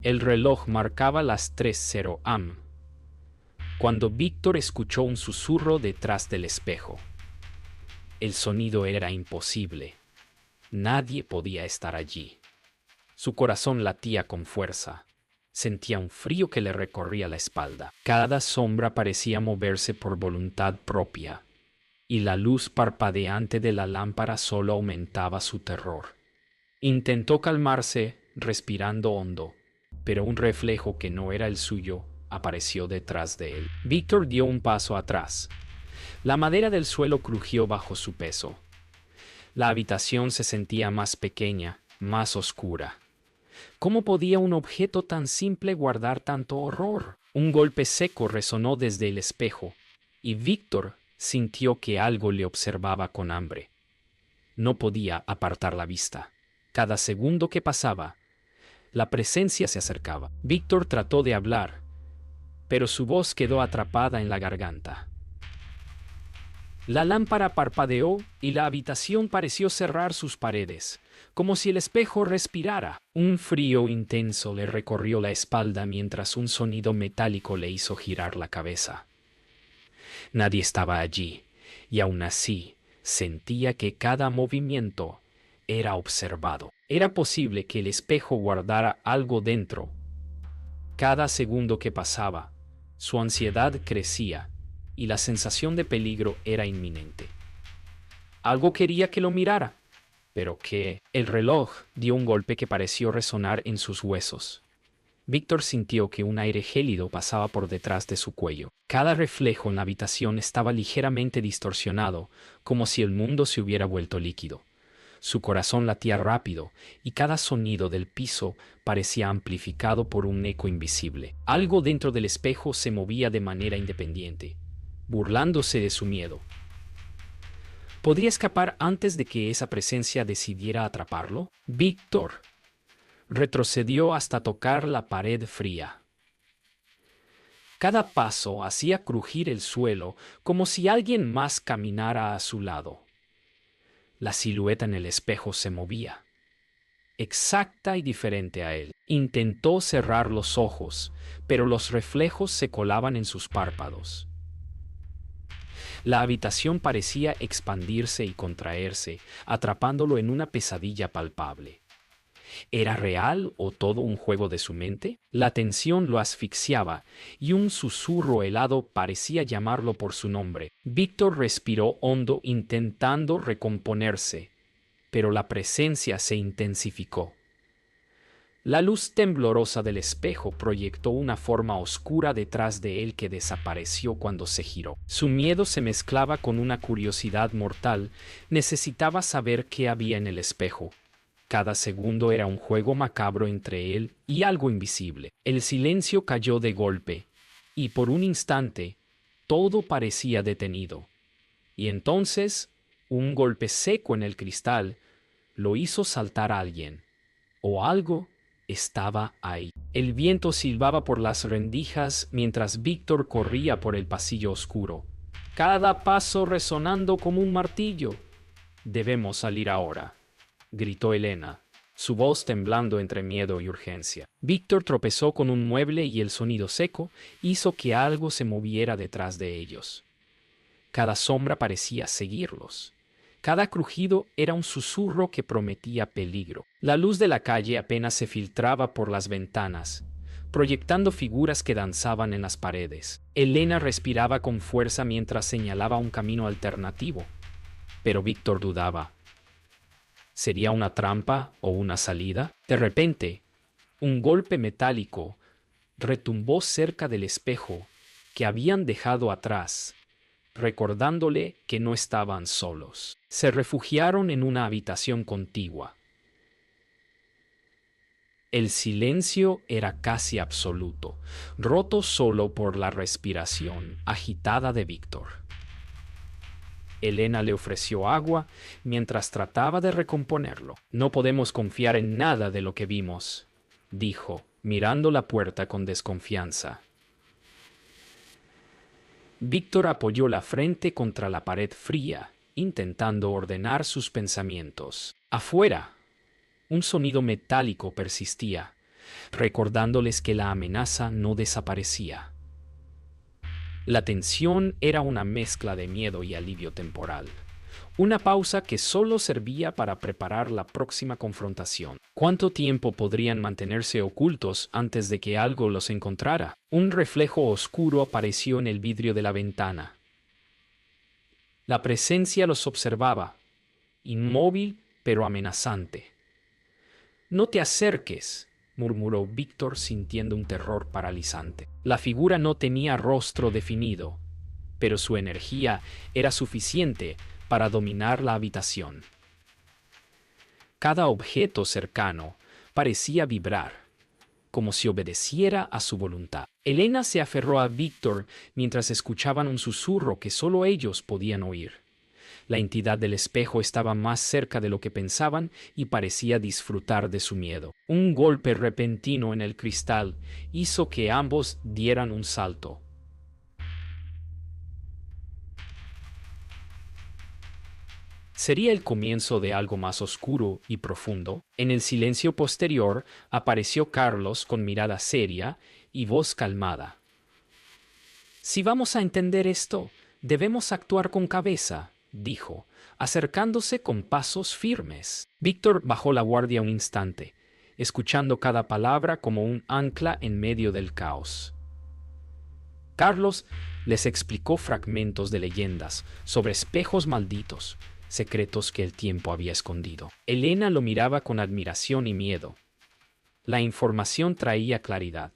El reloj marcaba las 3:00 am, cuando Víctor escuchó un susurro detrás del espejo. El sonido era imposible. Nadie podía estar allí. Su corazón latía con fuerza. Sentía un frío que le recorría la espalda. Cada sombra parecía moverse por voluntad propia, y la luz parpadeante de la lámpara solo aumentaba su terror. Intentó calmarse, respirando hondo, pero un reflejo que no era el suyo apareció detrás de él. Víctor dio un paso atrás. La madera del suelo crujió bajo su peso. La habitación se sentía más pequeña, más oscura. ¿Cómo podía un objeto tan simple guardar tanto horror? Un golpe seco resonó desde el espejo, y Víctor sintió que algo le observaba con hambre. No podía apartar la vista. Cada segundo que pasaba, la presencia se acercaba. Víctor trató de hablar, pero su voz quedó atrapada en la garganta. La lámpara parpadeó y la habitación pareció cerrar sus paredes, como si el espejo respirara. Un frío intenso le recorrió la espalda mientras un sonido metálico le hizo girar la cabeza. Nadie estaba allí, y aún así sentía que cada movimiento era observado. Era posible que el espejo guardara algo dentro. Cada segundo que pasaba, su ansiedad crecía y la sensación de peligro era inminente. Algo quería que lo mirara, pero ¿qué? El reloj dio un golpe que pareció resonar en sus huesos. Víctor sintió que un aire gélido pasaba por detrás de su cuello. Cada reflejo en la habitación estaba ligeramente distorsionado, como si el mundo se hubiera vuelto líquido. Su corazón latía rápido y cada sonido del piso parecía amplificado por un eco invisible. Algo dentro del espejo se movía de manera independiente, burlándose de su miedo. ¿Podría escapar antes de que esa presencia decidiera atraparlo? Víctor retrocedió hasta tocar la pared fría. Cada paso hacía crujir el suelo como si alguien más caminara a su lado. La silueta en el espejo se movía, exacta y diferente a él. Intentó cerrar los ojos, pero los reflejos se colaban en sus párpados. La habitación parecía expandirse y contraerse, atrapándolo en una pesadilla palpable. ¿Era real o todo un juego de su mente? La tensión lo asfixiaba y un susurro helado parecía llamarlo por su nombre. Víctor respiró hondo intentando recomponerse, pero la presencia se intensificó. La luz temblorosa del espejo proyectó una forma oscura detrás de él que desapareció cuando se giró. Su miedo se mezclaba con una curiosidad mortal. Necesitaba saber qué había en el espejo. Cada segundo era un juego macabro entre él y algo invisible. El silencio cayó de golpe, y por un instante todo parecía detenido. Y entonces, un golpe seco en el cristal lo hizo saltar a alguien, o algo estaba ahí. El viento silbaba por las rendijas mientras Víctor corría por el pasillo oscuro, cada paso resonando como un martillo. «Debemos salir ahora», gritó Elena, su voz temblando entre miedo y urgencia. Víctor tropezó con un mueble y el sonido seco hizo que algo se moviera detrás de ellos. Cada sombra parecía seguirlos. Cada crujido era un susurro que prometía peligro. La luz de la calle apenas se filtraba por las ventanas, proyectando figuras que danzaban en las paredes. Elena respiraba con fuerza mientras señalaba un camino alternativo, pero Víctor dudaba. ¿Sería una trampa o una salida? De repente, un golpe metálico retumbó cerca del espejo que habían dejado atrás, recordándole que no estaban solos. Se refugiaron en una habitación contigua. El silencio era casi absoluto, roto solo por la respiración agitada de Víctor. Elena le ofreció agua mientras trataba de recomponerlo. «No podemos confiar en nada de lo que vimos», dijo, mirando la puerta con desconfianza. Víctor apoyó la frente contra la pared fría, intentando ordenar sus pensamientos. Afuera, un sonido metálico persistía, recordándoles que la amenaza no desaparecía. La tensión era una mezcla de miedo y alivio temporal. Una pausa que solo servía para preparar la próxima confrontación. ¿Cuánto tiempo podrían mantenerse ocultos antes de que algo los encontrara? Un reflejo oscuro apareció en el vidrio de la ventana. La presencia los observaba, inmóvil pero amenazante. «No te acerques», murmuró Víctor sintiendo un terror paralizante. La figura no tenía rostro definido, pero su energía era suficiente para dominar la habitación. Cada objeto cercano parecía vibrar, como si obedeciera a su voluntad. Elena se aferró a Víctor mientras escuchaban un susurro que solo ellos podían oír. La entidad del espejo estaba más cerca de lo que pensaban y parecía disfrutar de su miedo. Un golpe repentino en el cristal hizo que ambos dieran un salto. ¿Sería el comienzo de algo más oscuro y profundo? En el silencio posterior apareció Carlos con mirada seria y voz calmada. «Si vamos a entender esto, debemos actuar con cabeza», dijo, acercándose con pasos firmes. Víctor bajó la guardia un instante, escuchando cada palabra como un ancla en medio del caos. Carlos les explicó fragmentos de leyendas sobre espejos malditos, secretos que el tiempo había escondido. Elena lo miraba con admiración y miedo. La información traía claridad,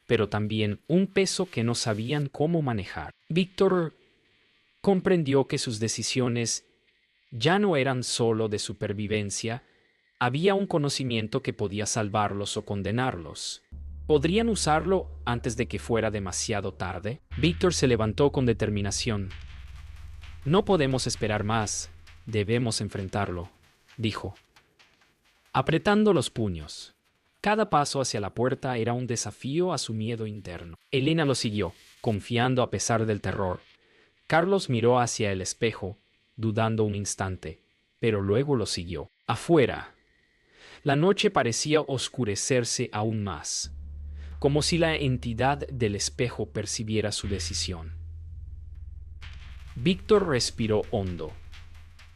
pero también un peso que no sabían cómo manejar. Víctor comprendió que sus decisiones ya no eran solo de supervivencia, había un conocimiento que podía salvarlos o condenarlos. ¿Podrían usarlo antes de que fuera demasiado tarde? Víctor se levantó con determinación. «No podemos esperar más, debemos enfrentarlo», dijo, apretando los puños. Cada paso hacia la puerta era un desafío a su miedo interno. Elena lo siguió, confiando a pesar del terror. Carlos miró hacia el espejo, dudando un instante, pero luego lo siguió. Afuera, la noche parecía oscurecerse aún más, como si la entidad del espejo percibiera su decisión. Víctor respiró hondo,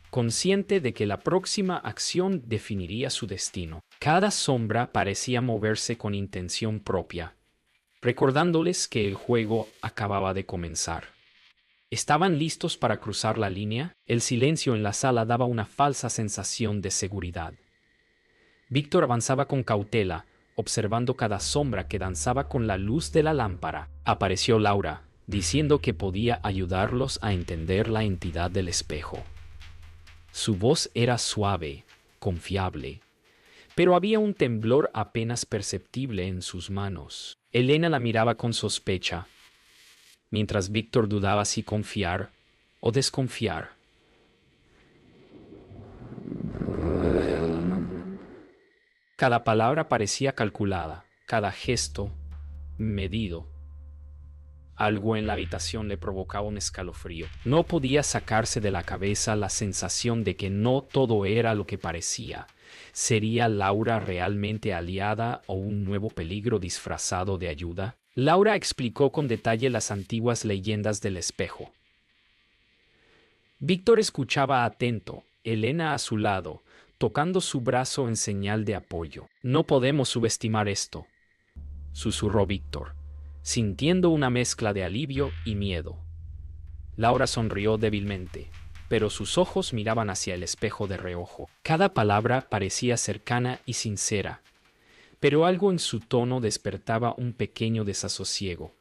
consciente de que la próxima acción definiría su destino. Cada sombra parecía moverse con intención propia, recordándoles que el juego acababa de comenzar. ¿Estaban listos para cruzar la línea? El silencio en la sala daba una falsa sensación de seguridad. Víctor avanzaba con cautela, observando cada sombra que danzaba con la luz de la lámpara. Apareció Laura, diciendo que podía ayudarlos a entender la entidad del espejo. Su voz era suave, confiable, pero había un temblor apenas perceptible en sus manos. Elena la miraba con sospecha, mientras Víctor dudaba si confiar o desconfiar. Cada palabra parecía calculada, cada gesto medido. Algo en la habitación le provocaba un escalofrío. No podía sacarse de la cabeza la sensación de que no todo era lo que parecía. ¿Sería Laura realmente aliada o un nuevo peligro disfrazado de ayuda? Laura explicó con detalle las antiguas leyendas del espejo. Víctor escuchaba atento, Elena a su lado, tocando su brazo en señal de apoyo. «No podemos subestimar esto», susurró Víctor, sintiendo una mezcla de alivio y miedo. Laura sonrió débilmente, pero sus ojos miraban hacia el espejo de reojo. Cada palabra parecía cercana y sincera, pero algo en su tono despertaba un pequeño desasosiego.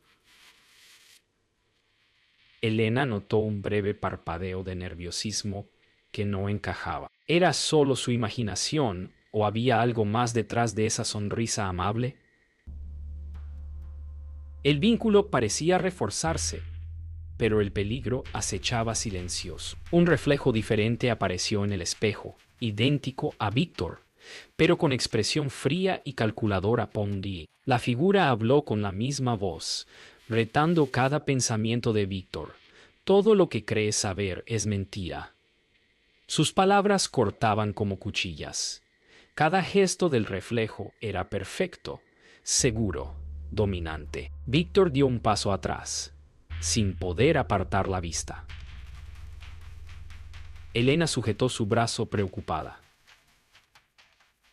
Elena notó un breve parpadeo de nerviosismo que no encajaba. ¿Era solo su imaginación o había algo más detrás de esa sonrisa amable? El vínculo parecía reforzarse, pero el peligro acechaba silencioso. Un reflejo diferente apareció en el espejo, idéntico a Víctor, pero con expresión fría y calculadora. Pondi. La figura habló con la misma voz, retando cada pensamiento de Víctor. «Todo lo que crees saber es mentira». Sus palabras cortaban como cuchillas. Cada gesto del reflejo era perfecto, seguro, dominante. Víctor dio un paso atrás, sin poder apartar la vista. Elena sujetó su brazo preocupada.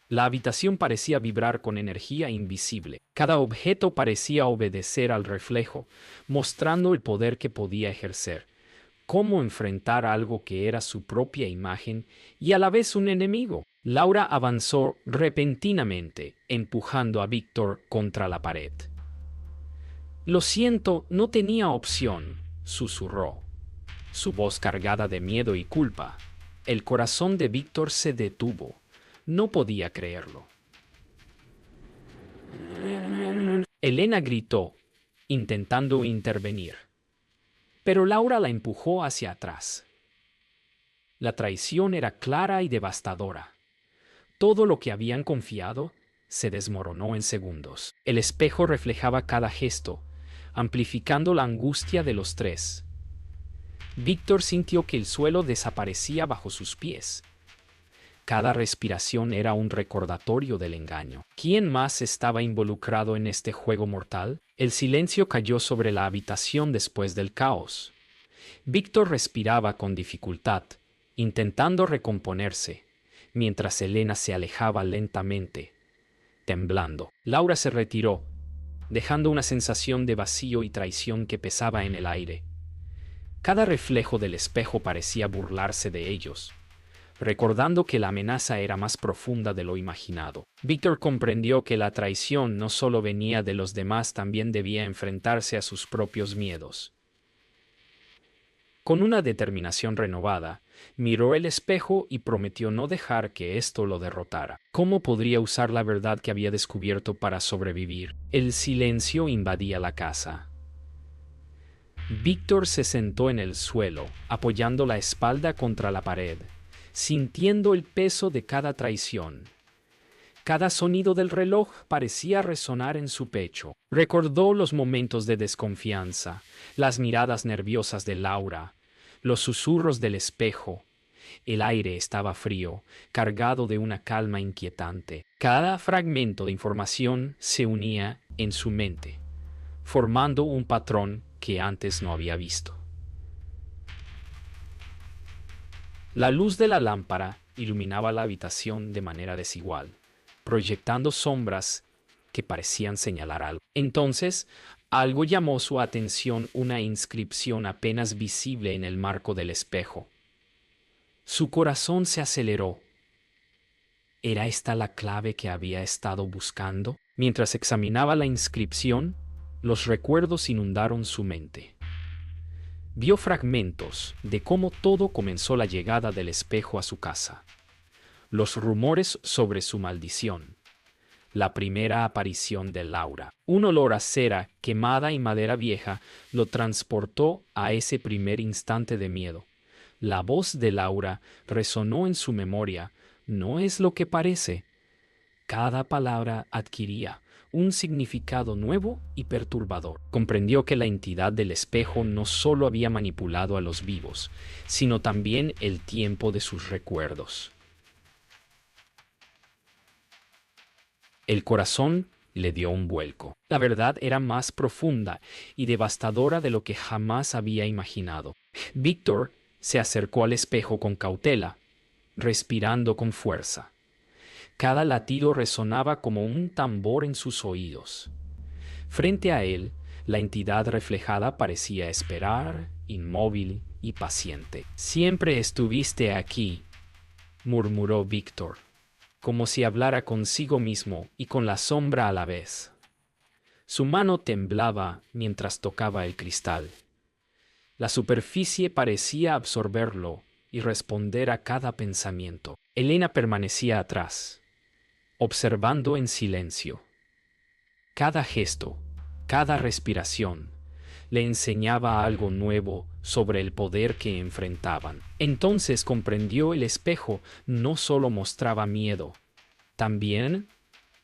La habitación parecía vibrar con energía invisible. Cada objeto parecía obedecer al reflejo, mostrando el poder que podía ejercer. Cómo enfrentar algo que era su propia imagen y a la vez un enemigo. Laura avanzó repentinamente, empujando a Víctor contra la pared. Lo siento, no tenía opción, susurró, su voz cargada de miedo y culpa. El corazón de Víctor se detuvo. No podía creerlo. Elena gritó, intentando intervenir. Pero Laura la empujó hacia atrás. La traición era clara y devastadora. Todo lo que habían confiado se desmoronó en segundos. El espejo reflejaba cada gesto, amplificando la angustia de los tres. Víctor sintió que el suelo desaparecía bajo sus pies. Cada respiración era un recordatorio del engaño. ¿Quién más estaba involucrado en este juego mortal? El silencio cayó sobre la habitación después del caos. Víctor respiraba con dificultad, intentando recomponerse, mientras Elena se alejaba lentamente, temblando. Laura se retiró, dejando una sensación de vacío y traición que pesaba en el aire. Cada reflejo del espejo parecía burlarse de ellos, recordando que la amenaza era más profunda de lo imaginado. Víctor comprendió que la traición no solo venía de los demás, también debía enfrentarse a sus propios miedos. Con una determinación renovada, miró el espejo y prometió no dejar que esto lo derrotara. ¿Cómo podría usar la verdad que había descubierto para sobrevivir? El silencio invadía la casa. Víctor se sentó en el suelo, apoyando la espalda contra la pared, sintiendo el peso de cada traición. Cada sonido del reloj parecía resonar en su pecho. Recordó los momentos de desconfianza, las miradas nerviosas de Laura, los susurros del espejo. El aire estaba frío, cargado de una calma inquietante. Cada fragmento de información se unía en su mente, formando un patrón que antes no había visto. La luz de la lámpara iluminaba la habitación de manera desigual, proyectando sombras que parecían señalar algo. Entonces, algo llamó su atención, una inscripción apenas visible en el marco del espejo. Su corazón se aceleró. ¿Era esta la clave que había estado buscando? Mientras examinaba la inscripción, los recuerdos inundaron su mente. Vio fragmentos de cómo todo comenzó la llegada del espejo a su casa. Los rumores sobre su maldición. La primera aparición de Laura. Un olor a cera quemada y madera vieja lo transportó a ese primer instante de miedo. La voz de Laura resonó en su memoria. No es lo que parece. Cada palabra adquiría un significado nuevo y perturbador. Comprendió que la entidad del espejo no solo había manipulado a los vivos, sino también el tiempo de sus recuerdos. El corazón le dio un vuelco. La verdad era más profunda y devastadora de lo que jamás había imaginado. Víctor se acercó al espejo con cautela, respirando con fuerza. Cada latido resonaba como un tambor en sus oídos. Frente a él, la entidad reflejada parecía esperar, inmóvil y paciente. «Siempre estuviste aquí», murmuró Víctor, como si hablara consigo mismo y con la sombra a la vez. Su mano temblaba mientras tocaba el cristal. La superficie parecía absorberlo y responder a cada pensamiento. Elena permanecía atrás, observando en silencio. Cada gesto, cada respiración, le enseñaba algo nuevo sobre el poder que enfrentaban. Entonces comprendió: el espejo no solo mostraba miedo, también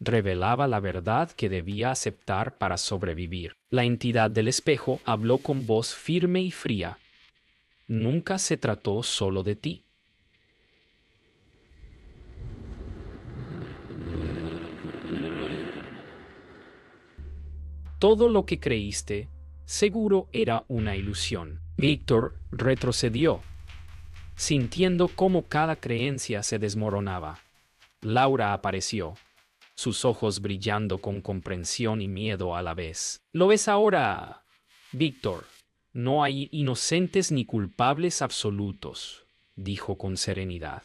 revelaba la verdad que debía aceptar para sobrevivir. La entidad del espejo habló con voz firme y fría. «Nunca se trató solo de ti. Todo lo que creíste, seguro era una ilusión. Víctor retrocedió, sintiendo cómo cada creencia se desmoronaba. Laura apareció, sus ojos brillando con comprensión y miedo a la vez. ¿Lo ves ahora, Víctor? No hay inocentes ni culpables absolutos, dijo con serenidad.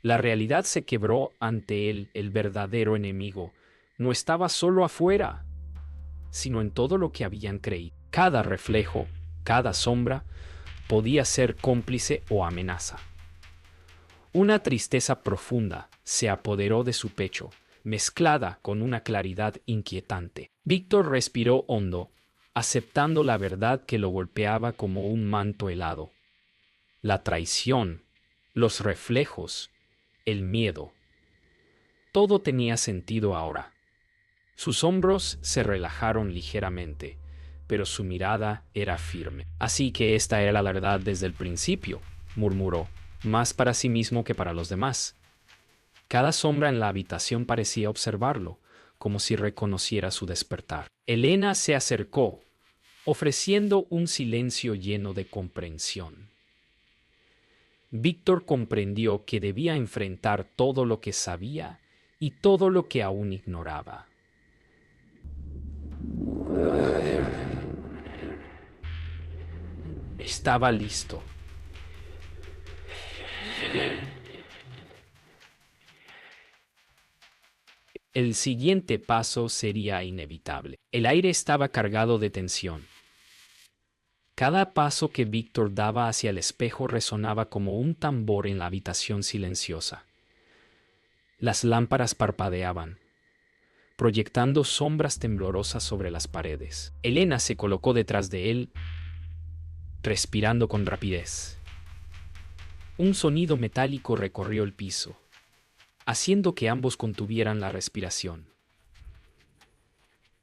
La realidad se quebró ante él. El verdadero enemigo no estaba solo afuera, sino en todo lo que habían creído. Cada reflejo, cada sombra, podía ser cómplice o amenaza. Una tristeza profunda se apoderó de su pecho, mezclada con una claridad inquietante. Víctor respiró hondo, aceptando la verdad que lo golpeaba como un manto helado. La traición, los reflejos, el miedo. Todo tenía sentido ahora. Sus hombros se relajaron ligeramente, pero su mirada era firme. Así que esta era la verdad desde el principio, murmuró, más para sí mismo que para los demás. Cada sombra en la habitación parecía observarlo, como si reconociera su despertar. Elena se acercó, ofreciendo un silencio lleno de comprensión. Víctor comprendió que debía enfrentar todo lo que sabía y todo lo que aún ignoraba. Estaba listo. El siguiente paso sería inevitable. El aire estaba cargado de tensión. Cada paso que Víctor daba hacia el espejo resonaba como un tambor en la habitación silenciosa. Las lámparas parpadeaban, proyectando sombras temblorosas sobre las paredes. Elena se colocó detrás de él, respirando con rapidez. Un sonido metálico recorrió el piso, haciendo que ambos contuvieran la respiración.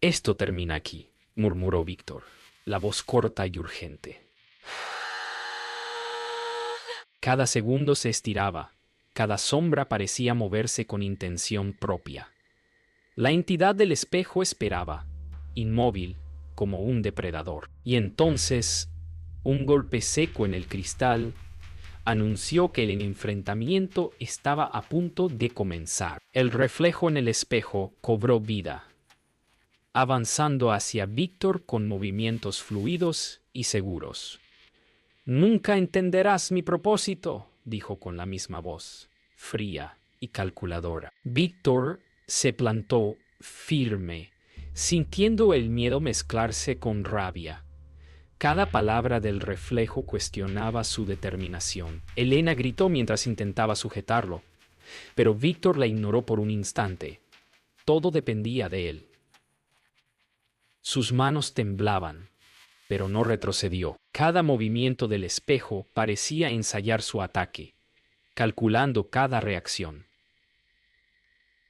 «Esto termina aquí», murmuró Víctor, la voz corta y urgente. Cada segundo se estiraba, cada sombra parecía moverse con intención propia. La entidad del espejo esperaba, inmóvil, como un depredador. Y entonces, un golpe seco en el cristal anunció que el enfrentamiento estaba a punto de comenzar. El reflejo en el espejo cobró vida, avanzando hacia Víctor con movimientos fluidos y seguros. «Nunca entenderás mi propósito», dijo con la misma voz, fría y calculadora. Víctor se plantó firme, sintiendo el miedo mezclarse con rabia. Cada palabra del reflejo cuestionaba su determinación. Elena gritó mientras intentaba sujetarlo, pero Víctor la ignoró por un instante. Todo dependía de él. Sus manos temblaban, pero no retrocedió. Cada movimiento del espejo parecía ensayar su ataque, calculando cada reacción.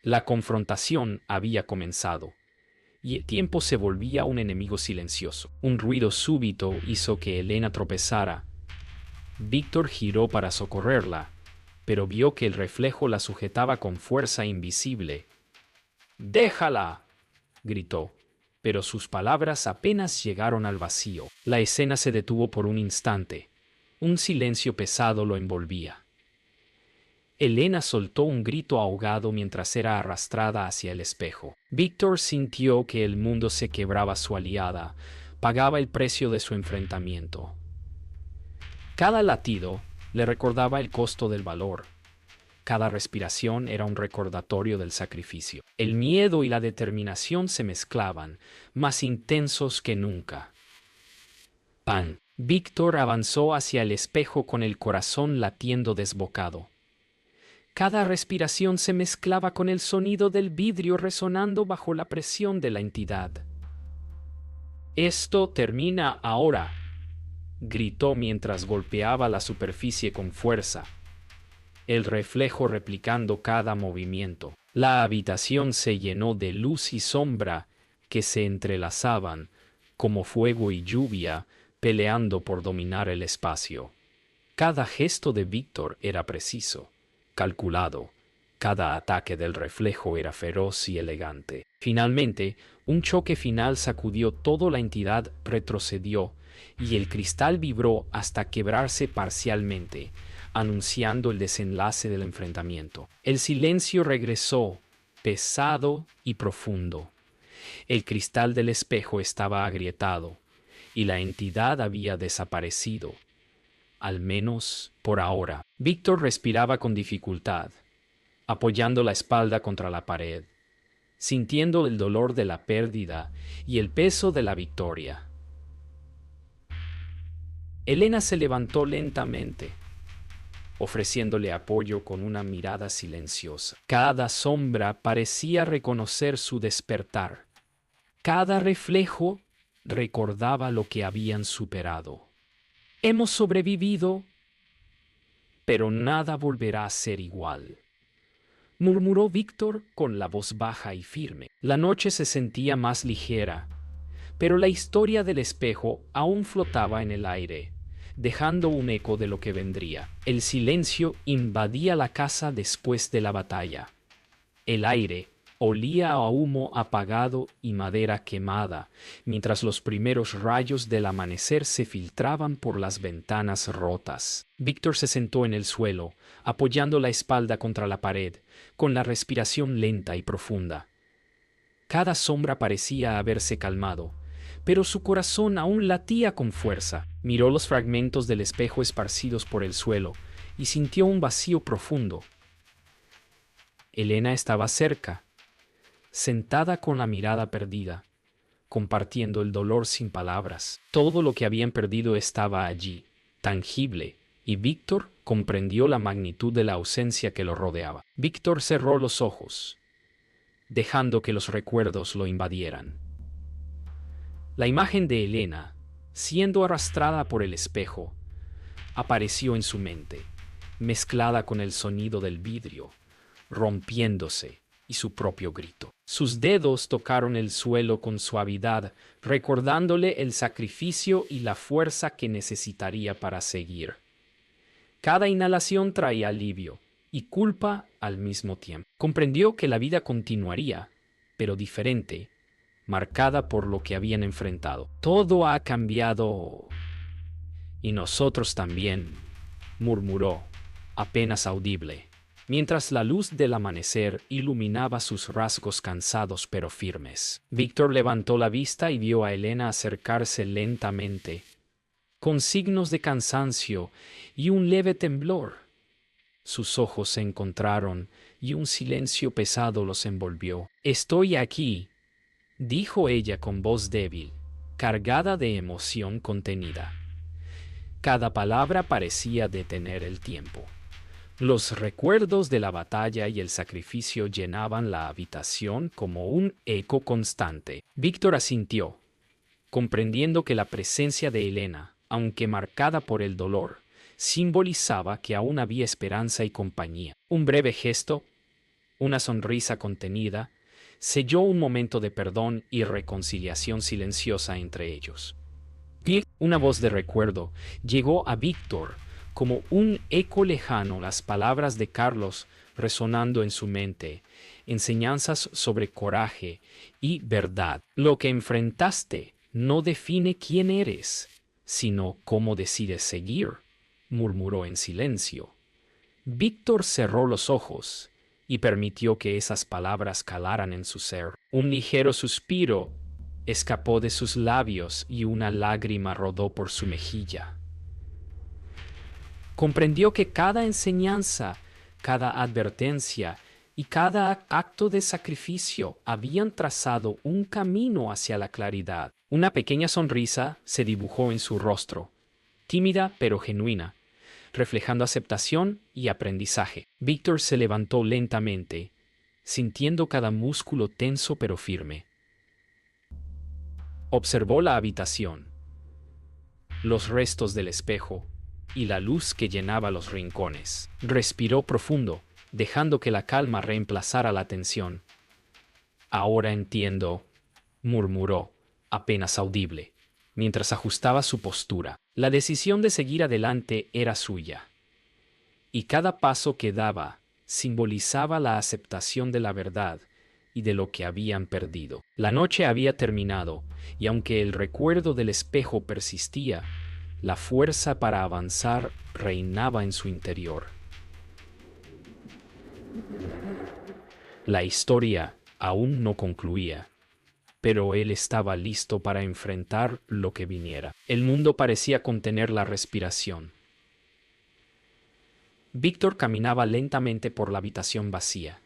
La confrontación había comenzado, y el tiempo se volvía un enemigo silencioso. Un ruido súbito hizo que Elena tropezara. Víctor giró para socorrerla, pero vio que el reflejo la sujetaba con fuerza invisible. «¡Déjala!», gritó, pero sus palabras apenas llegaron al vacío. La escena se detuvo por un instante. Un silencio pesado lo envolvía. Elena soltó un grito ahogado mientras era arrastrada hacia el espejo. Víctor sintió que el mundo se quebraba. Su aliada pagaba el precio de su enfrentamiento. Cada latido le recordaba el costo del valor. Cada respiración era un recordatorio del sacrificio. El miedo y la determinación se mezclaban, más intensos que nunca. ¡Pam! Víctor avanzó hacia el espejo con el corazón latiendo desbocado. Cada respiración se mezclaba con el sonido del vidrio resonando bajo la presión de la entidad. «Esto termina ahora», gritó mientras golpeaba la superficie con fuerza, el reflejo replicando cada movimiento. La habitación se llenó de luz y sombra que se entrelazaban, como fuego y lluvia, peleando por dominar el espacio. Cada gesto de Víctor era preciso, calculado, Cada ataque del reflejo era feroz y elegante. Finalmente, un choque final sacudió toda la entidad, retrocedió, y el cristal vibró hasta quebrarse parcialmente, anunciando el desenlace del enfrentamiento. El silencio regresó, pesado y profundo. El cristal del espejo estaba agrietado, y la entidad había desaparecido, al menos por ahora. Víctor respiraba con dificultad, apoyando la espalda contra la pared, sintiendo el dolor de la pérdida y el peso de la victoria. Elena se levantó lentamente, ofreciéndole apoyo con una mirada silenciosa. Cada sombra parecía reconocer su despertar. Cada reflejo recordaba lo que habían superado. Hemos sobrevivido, pero nada volverá a ser igual, murmuró Víctor con la voz baja y firme. La noche se sentía más ligera, pero la historia del espejo aún flotaba en el aire, dejando un eco de lo que vendría. El silencio invadía la casa después de la batalla. El aire olía a humo apagado y madera quemada, mientras los primeros rayos del amanecer se filtraban por las ventanas rotas. Víctor se sentó en el suelo, apoyando la espalda contra la pared, con la respiración lenta y profunda. Cada sombra parecía haberse calmado, pero su corazón aún latía con fuerza. Miró los fragmentos del espejo esparcidos por el suelo y sintió un vacío profundo. Elena estaba cerca, sentada con la mirada perdida, compartiendo el dolor sin palabras. Todo lo que habían perdido estaba allí, tangible, y Víctor comprendió la magnitud de la ausencia que lo rodeaba. Víctor cerró los ojos, dejando que los recuerdos lo invadieran. La imagen de Elena, siendo arrastrada por el espejo, apareció en su mente, mezclada con el sonido del vidrio, rompiéndose, y su propio grito. Sus dedos tocaron el suelo con suavidad, recordándole el sacrificio y la fuerza que necesitaría para seguir. Cada inhalación traía alivio y culpa al mismo tiempo. Comprendió que la vida continuaría, pero diferente, marcada por lo que habían enfrentado. Todo ha cambiado. Y nosotros también, murmuró, apenas audible, mientras la luz del amanecer iluminaba sus rasgos cansados pero firmes. Víctor levantó la vista y vio a Elena acercarse lentamente, con signos de cansancio y un leve temblor. Sus ojos se encontraron y un silencio pesado los envolvió. «Estoy aquí», dijo ella con voz débil, cargada de emoción contenida. Cada palabra parecía detener el tiempo. Los recuerdos de la batalla y el sacrificio llenaban la habitación como un eco constante. Víctor asintió, comprendiendo que la presencia de Elena, aunque marcada por el dolor, simbolizaba que aún había esperanza y compañía. Un breve gesto, una sonrisa contenida, selló un momento de perdón y reconciliación silenciosa entre ellos. Y una voz de recuerdo llegó a Víctor, como un eco lejano, las palabras de Carlos resonando en su mente, enseñanzas sobre coraje y verdad. Lo que enfrentaste no define quién eres, sino cómo decides seguir, murmuró en silencio. Víctor cerró los ojos y permitió que esas palabras calaran en su ser. Un ligero suspiro escapó de sus labios y una lágrima rodó por su mejilla. Comprendió que cada enseñanza, cada advertencia y cada acto de sacrificio habían trazado un camino hacia la claridad. Una pequeña sonrisa se dibujó en su rostro, tímida pero genuina, reflejando aceptación y aprendizaje. Víctor se levantó lentamente, sintiendo cada músculo tenso pero firme. Observó la habitación, los restos del espejo y la luz que llenaba los rincones. Respiró profundo, dejando que la calma reemplazara la tensión. «Ahora entiendo», murmuró, apenas audible, mientras ajustaba su postura. La decisión de seguir adelante era suya, y cada paso que daba simbolizaba la aceptación de la verdad y de lo que habían perdido. La noche había terminado, y aunque el recuerdo del espejo persistía, la fuerza para avanzar reinaba en su interior. La historia aún no concluía, pero él estaba listo para enfrentar lo que viniera. El mundo parecía contener la respiración. Víctor caminaba lentamente por la habitación vacía,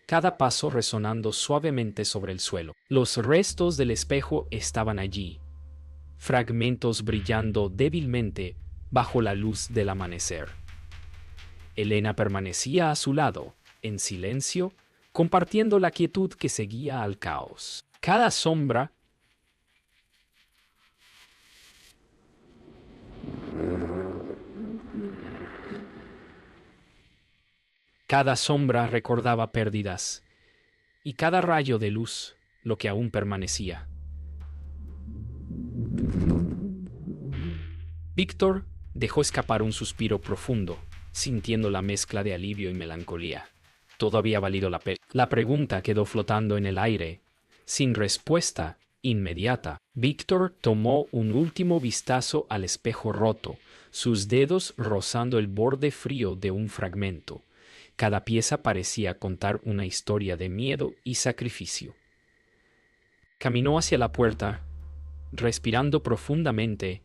cada paso resonando suavemente sobre el suelo. Los restos del espejo estaban allí, fragmentos brillando débilmente bajo la luz del amanecer. Elena permanecía a su lado, en silencio, compartiendo la quietud que seguía al caos. Cada sombra recordaba pérdidas, y cada rayo de luz lo que aún permanecía. Víctor dejó escapar un suspiro profundo, sintiendo la mezcla de alivio y melancolía. Todo había valido la pena. La pregunta quedó flotando en el aire, sin respuesta inmediata. Víctor tomó un último vistazo al espejo roto, sus dedos rozando el borde frío de un fragmento. Cada pieza parecía contar una historia de miedo y sacrificio. Caminó hacia la puerta, respirando profundamente,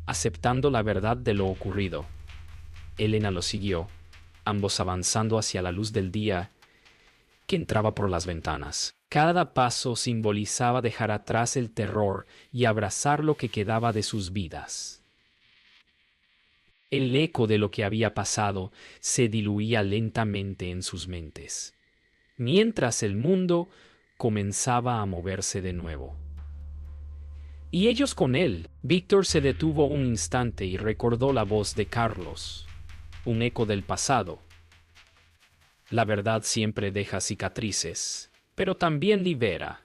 aceptando la verdad de lo ocurrido. Elena lo siguió, ambos avanzando hacia la luz del día que entraba por las ventanas. Cada paso simbolizaba dejar atrás el terror y abrazar lo que quedaba de sus vidas. El eco de lo que había pasado se diluía lentamente en sus mentes, mientras el mundo comenzaba a moverse de nuevo. Y ellos con él. Víctor se detuvo un instante y recordó la voz de Carlos, un eco del pasado. La verdad siempre deja cicatrices, pero también libera.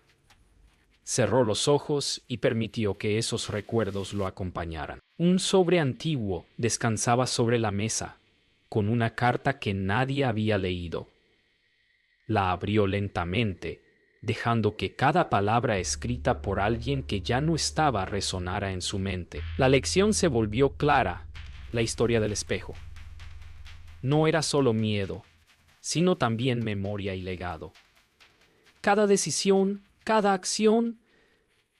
Cerró los ojos y permitió que esos recuerdos lo acompañaran. Un sobre antiguo descansaba sobre la mesa, con una carta que nadie había leído. La abrió lentamente, dejando que cada palabra escrita por alguien que ya no estaba resonara en su mente. La lección se volvió clara, la historia del espejo. No era solo miedo, sino también memoria y legado. Cada decisión, cada acción,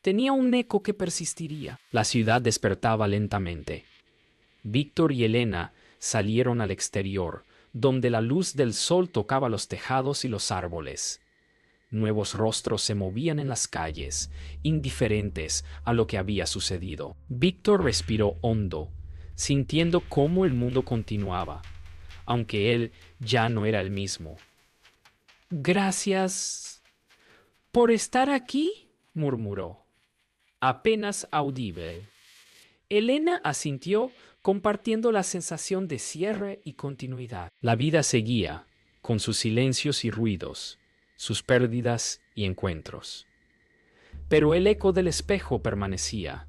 tenía un eco que persistiría. La ciudad despertaba lentamente. Víctor y Elena salieron al exterior, donde la luz del sol tocaba los tejados y los árboles. Nuevos rostros se movían en las calles, indiferentes a lo que había sucedido. Víctor respiró hondo, sintiendo cómo el mundo continuaba, aunque él ya no era el mismo. «Gracias por estar aquí», murmuró, apenas audible. Elena asintió, compartiendo la sensación de cierre y continuidad. La vida seguía, con sus silencios y ruidos, sus pérdidas y encuentros. Pero el eco del espejo permanecía,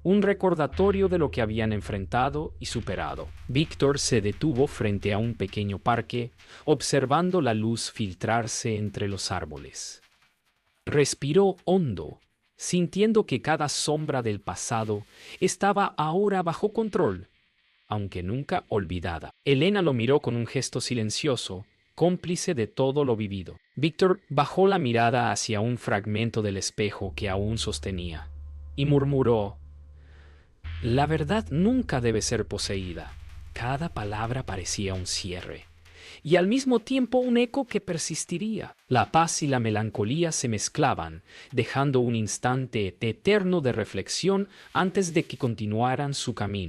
un recordatorio de lo que habían enfrentado y superado. Víctor se detuvo frente a un pequeño parque, observando la luz filtrarse entre los árboles. Respiró hondo, sintiendo que cada sombra del pasado estaba ahora bajo control, aunque nunca olvidada. Elena lo miró con un gesto silencioso, cómplice de todo lo vivido. Víctor bajó la mirada hacia un fragmento del espejo que aún sostenía, y murmuró: «La verdad nunca debe ser poseída». Cada palabra parecía un cierre, y al mismo tiempo un eco que persistiría. La paz y la melancolía se mezclaban, dejando un instante eterno de reflexión antes de que continuaran su camino.